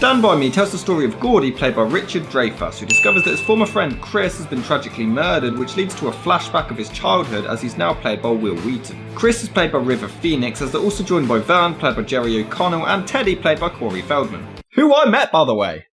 Stand By Me tells the story of Gordy, played by Richard Dreyfuss, who discovers that his former friend Chris has been tragically murdered, which leads to a flashback of his childhood as he's now played by Will Wheaton. Chris is played by River Phoenix, as they're also joined by Vern, played by Jerry O'Connell, and Teddy, played by Corey Feldman. Who I met, by the way.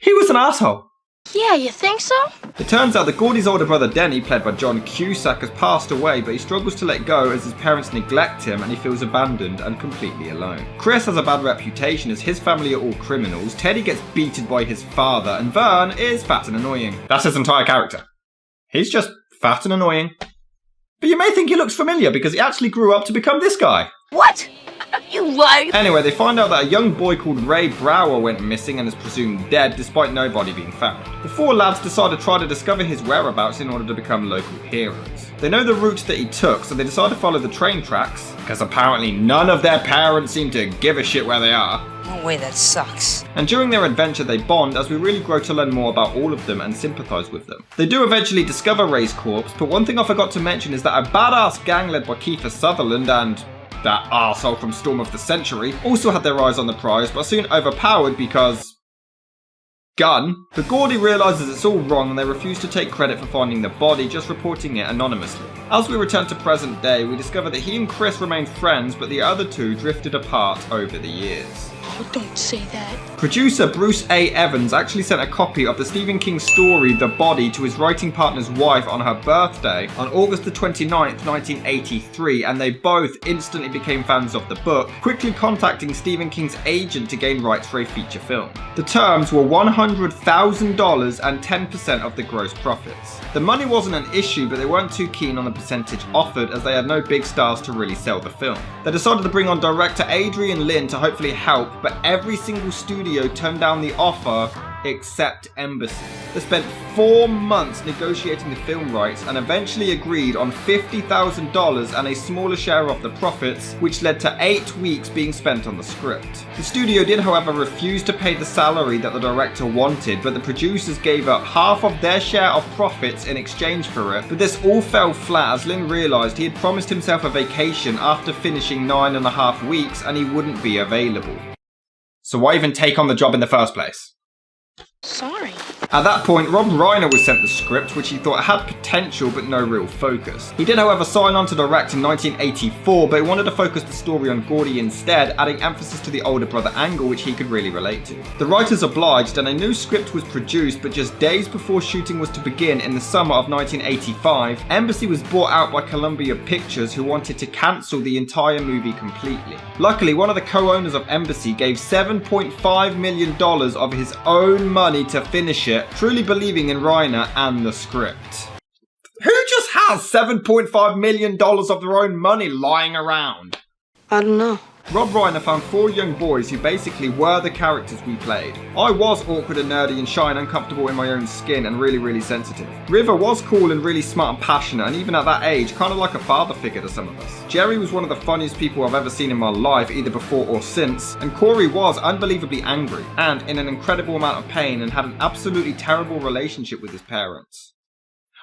He was an asshole. Yeah, you think so? It turns out that Gordy's older brother Denny, played by John Cusack, has passed away, but he struggles to let go as his parents neglect him and he feels abandoned and completely alone. Chris has a bad reputation as his family are all criminals, Teddy gets beaten by his father, and Vern is fat and annoying. That's his entire character. He's just fat and annoying. But you may think he looks familiar because he actually grew up to become this guy. What? You lied! Anyway, they find out that a young boy called Ray Brower went missing and is presumed dead despite nobody being found. The four lads decide to try to discover his whereabouts in order to become local heroes. They know the route that he took, so they decide to follow the train tracks, because apparently none of their parents seem to give a shit where they are. No way, that sucks. And during their adventure they bond as we really grow to learn more about all of them and sympathise with them. They do eventually discover Ray's corpse, but one thing I forgot to mention is that a badass gang led by Kiefer Sutherland and that arsehole from Storm of the Century also had their eyes on the prize, but soon overpowered because gun. But Gordy realises it's all wrong and they refuse to take credit for finding the body, just reporting it anonymously. As we return to present day, we discover that he and Chris remain friends, but the other two drifted apart over the years. Oh, don't say that. Producer Bruce A. Evans actually sent a copy of the Stephen King story The Body to his writing partner's wife on her birthday on August the 29th, 1983, and they both instantly became fans of the book, quickly contacting Stephen King's agent to gain rights for a feature film. The terms were $100,000 and 10% of the gross profits. The money wasn't an issue, but they weren't too keen on the percentage offered as they had no big stars to really sell the film. They decided to bring on director Adrian Lyne to hopefully help, but every single studio turned down the offer except Embassy. They spent 4 months negotiating the film rights and eventually agreed on $50,000 and a smaller share of the profits, which led to 8 weeks being spent on the script. The studio did, however, refuse to pay the salary that the director wanted, but the producers gave up half of their share of profits in exchange for it. But this all fell flat as Lyne realised he had promised himself a vacation after finishing 9.5 weeks and he wouldn't be available. So why even take on the job in the first place? Sorry. At that point, Rob Reiner was sent the script, which he thought had potential but no real focus. He did, however, sign on to direct in 1984, but he wanted to focus the story on Gordy instead, adding emphasis to the older brother angle, which he could really relate to. The writers obliged, and a new script was produced, but just days before shooting was to begin in the summer of 1985, Embassy was bought out by Columbia Pictures, who wanted to cancel the entire movie completely. Luckily, one of the co-owners of Embassy gave $7.5 million of his own money to finish it, truly believing in Reiner and the script. Who just has $7.5 million of their own money lying around? I don't know. Rob Reiner found 4 young boys who basically were the characters we played. I was awkward and nerdy and shy and uncomfortable in my own skin and really sensitive. River was cool and really smart and passionate, and even at that age, kind of like a father figure to some of us. Jerry was one of the funniest people I've ever seen in my life, either before or since, and Corey was unbelievably angry and in an incredible amount of pain and had an absolutely terrible relationship with his parents.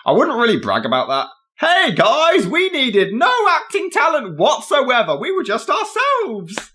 I wouldn't really brag about that. Hey guys, we needed no acting talent whatsoever. We were just ourselves.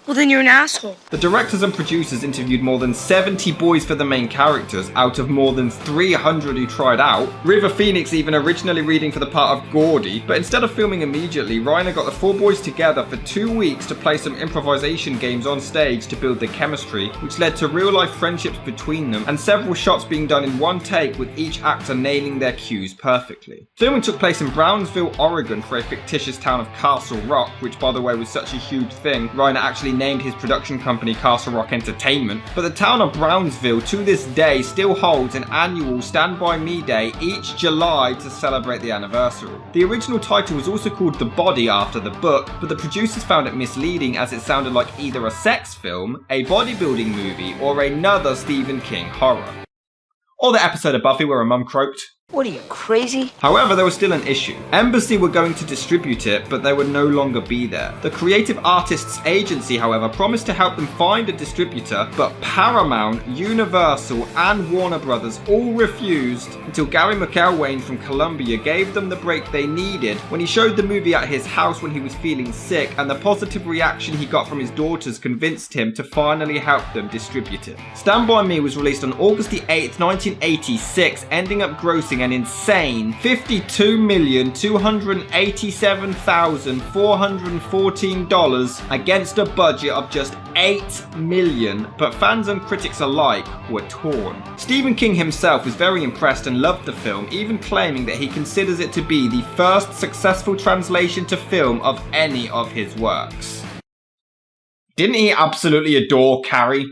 Well, then you're an asshole. The directors and producers interviewed more than 70 boys for the main characters out of more than 300 who tried out. River Phoenix even originally reading for the part of Gordy, but instead of filming immediately, Reiner got the 4 boys together for 2 weeks to play some improvisation games on stage to build their chemistry, which led to real life friendships between them and several shots being done in one take with each actor nailing their cues perfectly. Filming took place in Brownsville, Oregon for a fictitious town of Castle Rock, which by the way was such a huge thing, Reiner actually named his production company Castle Rock Entertainment, but the town of Brownsville to this day still holds an annual Stand By Me Day each July to celebrate the anniversary. The original title was also called The Body after the book, but the producers found it misleading as it sounded like either a sex film, a bodybuilding movie, or another Stephen King horror. Or the episode of Buffy where a mum croaked. What are you, crazy? However, there was still an issue. Embassy were going to distribute it, but they would no longer be there. The Creative Artists Agency, however, promised to help them find a distributor, but Paramount, Universal, and Warner Brothers all refused until Gary McElwain from Columbia gave them the break they needed when he showed the movie at his house when he was feeling sick, and the positive reaction he got from his daughters convinced him to finally help them distribute it. Stand By Me was released on August the 8th, 1986, ending up grossing an insane $52,287,414 against a budget of just $8 million, but fans and critics alike were torn. Stephen King himself was very impressed and loved the film, even claiming that he considers it to be the first successful translation to film of any of his works. Didn't he absolutely adore Carrie,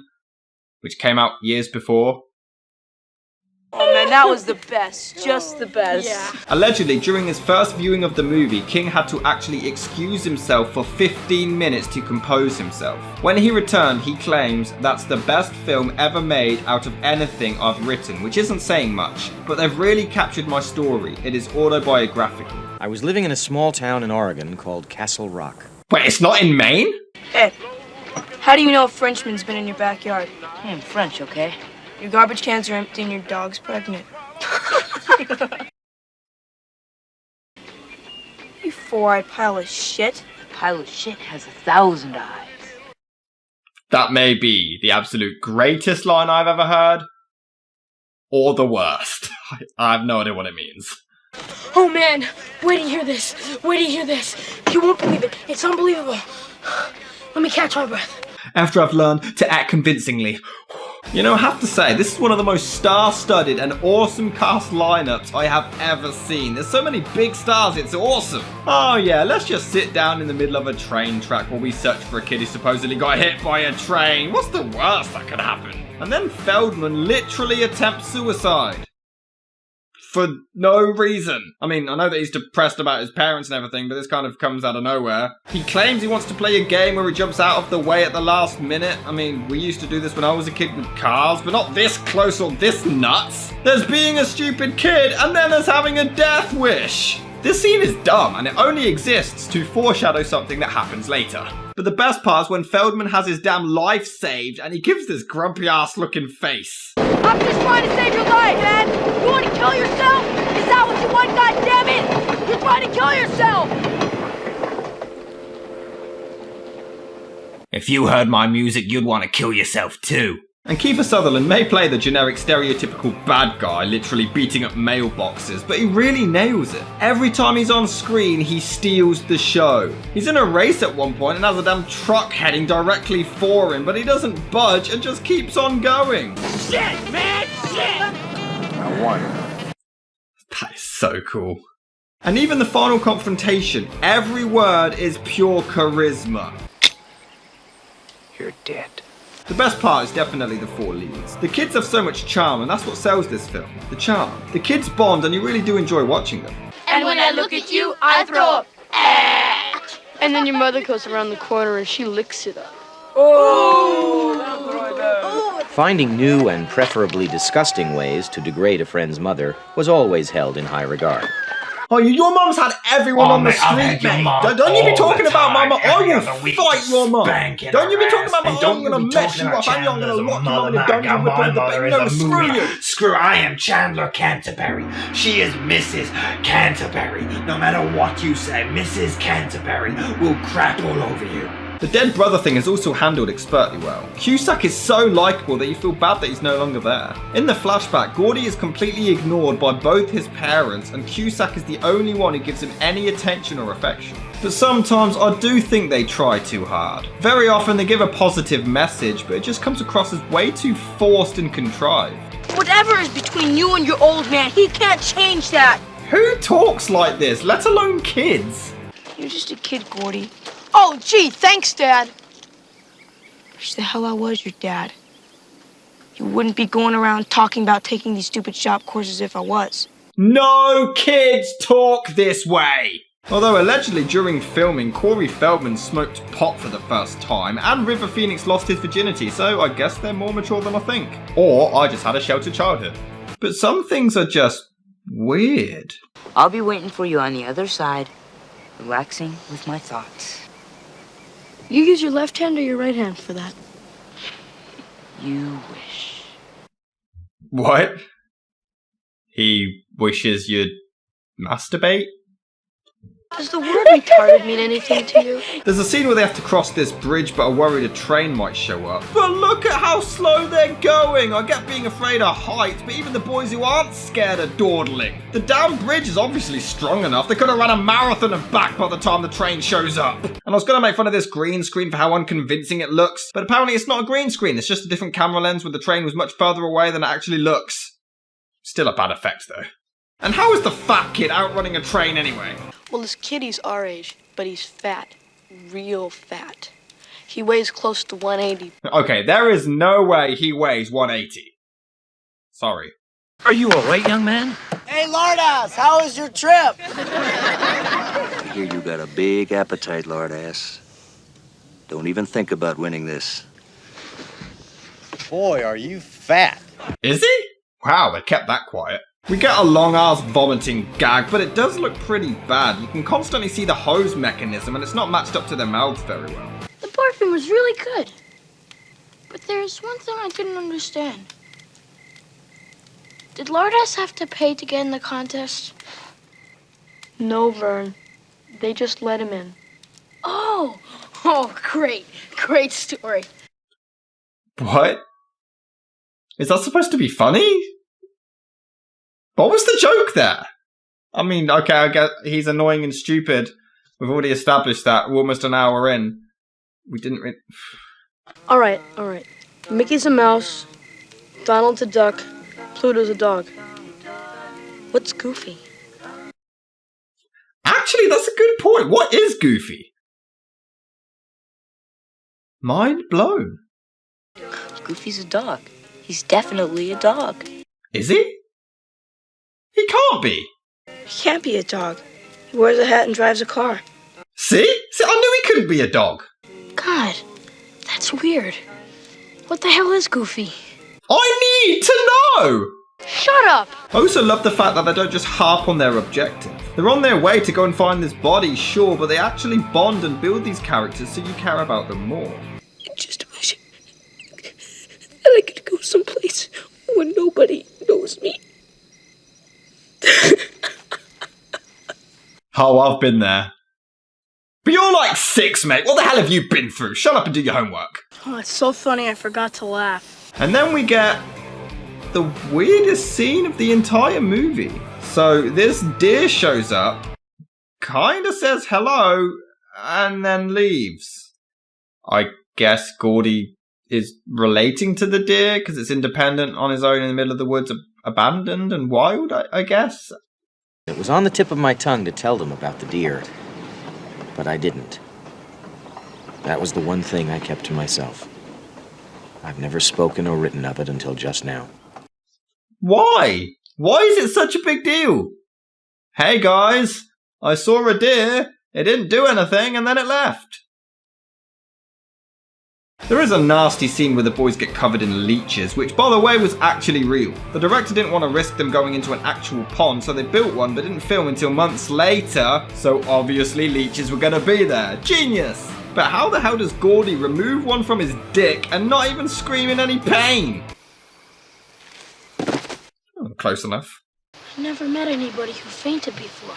which came out years before? Oh man, that was the best. Just the best. Yeah. Allegedly, during his first viewing of the movie, King had to actually excuse himself for 15 minutes to compose himself. When he returned, he claims that's the best film ever made out of anything I've written, which isn't saying much, but they've really captured my story. It is autobiographical. I was living in a small town in Oregon called Castle Rock. Wait, it's not in Maine? Hey, how do you know a Frenchman's been in your backyard? Hey, I'm French, okay? Your garbage cans are empty and your dog's pregnant. You four-eyed pile of shit. A pile of shit has 1,000 eyes. That may be the absolute greatest line I've ever heard, or the worst. I have no idea what it means. Oh man, wait to hear this. Wait to hear this. You won't believe it. It's unbelievable. Let me catch my breath. After I've learned to act convincingly. You know, I have to say, this is one of the most star-studded and awesome cast lineups I have ever seen. There's so many big stars, it's awesome. Oh yeah, let's just sit down in the middle of a train track while we search for a kid who supposedly got hit by a train. What's the worst that could happen? And then Feldman literally attempts suicide. For no reason. I mean, I know that he's depressed about his parents and everything, but this kind of comes out of nowhere. He claims he wants to play a game where he jumps out of the way at the last minute. I mean, we used to do this when I was a kid with cars, but not this close or this nuts. There's being a stupid kid, and then there's having a death wish. This scene is dumb, and it only exists to foreshadow something that happens later. But the best part is when Feldman has his damn life saved, and he gives this grumpy ass looking face. I'm just trying to save your life, man! You want to kill yourself? Is that what you want, goddammit? You're trying to kill yourself! If you heard my music, you'd want to kill yourself too. And Kiefer Sutherland may play the generic stereotypical bad guy, literally beating up mailboxes, but he really nails it. Every time he's on screen, he steals the show. He's in a race at one point and has a damn truck heading directly for him, but he doesn't budge and just keeps on going. Shit, man! Shit! I won. That is so cool. And even the final confrontation, every word is pure charisma. You're dead. The best part is definitely the four leads. The kids have so much charm, and that's what sells this film. The charm. The kids bond, and you really do enjoy watching them. And when I look at you, I throw up. And then your mother goes around the corner and she licks it up. Finding new and preferably disgusting ways to degrade a friend's mother was always held in high regard. Oh, your mum's had everyone on the street, mate. Don't you be talking about mama. I will fight your mum. Don't you be talking about mama. I'm going to mess you up and I'm going to lock you on the dungeon with the baby. No, screw you. Screw, I am Chandler Canterbury. She is Mrs. Canterbury. No matter what you say, Mrs. Canterbury will crap all over you. The dead brother thing is also handled expertly well. Cusack is so likeable that you feel bad that he's no longer there. In the flashback, Gordy is completely ignored by both his parents, and Cusack is the only one who gives him any attention or affection. But sometimes I do think they try too hard. Very often they give a positive message, but it just comes across as way too forced and contrived. Whatever is between you and your old man, he can't change that. Who talks like this, let alone kids? You're just a kid, Gordy. Oh, gee, thanks, Dad. Wish the hell I was your dad. You wouldn't be going around talking about taking these stupid shop courses if I was. No kids talk this way! Although allegedly during filming, Corey Feldman smoked pot for the first time, and River Phoenix lost his virginity, so I guess they're more mature than I think. Or I just had a sheltered childhood. But some things are just Weird. I'll be waiting for you on the other side, relaxing with my thoughts. You use your left hand or your right hand for that? You wish. What? He wishes you'd masturbate? Does the word retarded mean anything to you? There's a scene where they have to cross this bridge but are worried a train might show up. But look at how slow they're going! I get being afraid of heights, but even the boys who aren't scared are dawdling. The damn bridge is obviously strong enough. They could have run a marathon and back by the time the train shows up. And I was going to make fun of this green screen for how unconvincing it looks, but apparently it's not a green screen, it's just a different camera lens where the train was much further away than it actually looks. Still a bad effect though. And how is the fat kid outrunning a train anyway? Well, this kid, he's our age, but he's fat. Real fat. He weighs close to 180. Okay, there is no way he weighs 180. Sorry. Are you alright, young man? Hey, Lardass, how was your trip? I hear you got a big appetite, Lardass. Don't even think about winning this. Boy, are you fat. Is he? Wow, they kept that quiet. We get a long-ass vomiting gag, but it does look pretty bad. You can constantly see the hose mechanism, and it's not matched up to their mouths very well. The barfing was really good. But there's one thing I couldn't understand. Did Lardass have to pay to get in the contest? No, Vern. They just let him in. Oh, great. Great story. What? Is that supposed to be funny? What was the joke there? I mean, okay, I guess he's annoying and stupid. We've already established that. We're almost an hour in. We didn't really... All right. Mickey's a mouse. Donald's a duck. Pluto's a dog. What's Goofy? Actually, that's a good point. What is Goofy? Mind blown. Goofy's a dog. He's definitely a dog. Is he? He can't be. He can't be a dog. He wears a hat and drives a car. See? I knew he couldn't be a dog. God, that's weird. What the hell is Goofy? I need to know! Shut up! I also love the fact that they don't just harp on their objective. They're on their way to go and find this body, sure, but they actually bond and build these characters so you care about them more. I just wish that I could go someplace where nobody knows me. Oh, I've been there. But you're like 6, mate. What the hell have you been through? Shut up and do your homework. Oh, it's so funny I forgot to laugh. And then we get the weirdest scene of the entire movie. So this deer shows up, kinda says hello, and then leaves. I guess Gordy is relating to the deer because it's independent on his own in the middle of the woods, abandoned and wild, I guess. It was on the tip of my tongue to tell them about the deer, but I didn't. That was the one thing I kept to myself. I've never spoken or written of it until just now. Why? Why is it such a big deal? Hey guys, I saw a deer, it didn't do anything, and then it left. There is a nasty scene where the boys get covered in leeches, which by the way was actually real. The director didn't want to risk them going into an actual pond, so they built one but didn't film until months later, so obviously leeches were going to be there. Genius! But how the hell does Gordy remove one from his dick and not even scream in any pain? Oh, close enough. I've never met anybody who fainted before.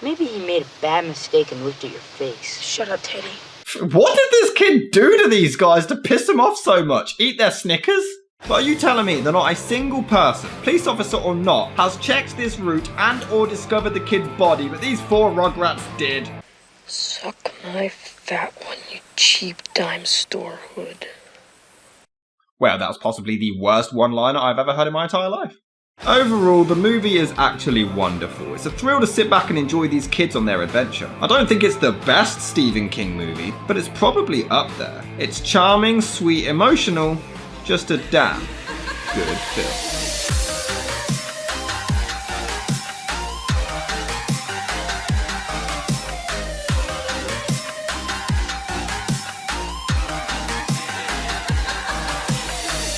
Maybe he made a bad mistake and looked at your face. Shut up, Teddy. What did this kid do to these guys to piss them off so much? Eat their Snickers? But are you telling me that not a single person, police officer or not, has checked this route and or discovered the kid's body, but these 4 Rugrats did? Suck my fat one, you cheap dime store hood. Well, that was possibly the worst one-liner I've ever heard in my entire life. Overall, the movie is actually wonderful. It's a thrill to sit back and enjoy these kids on their adventure. I don't think it's the best Stephen King movie, but it's probably up there. It's charming, sweet, emotional, just a damn good film.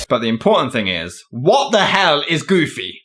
But the important thing is, what the hell is Goofy?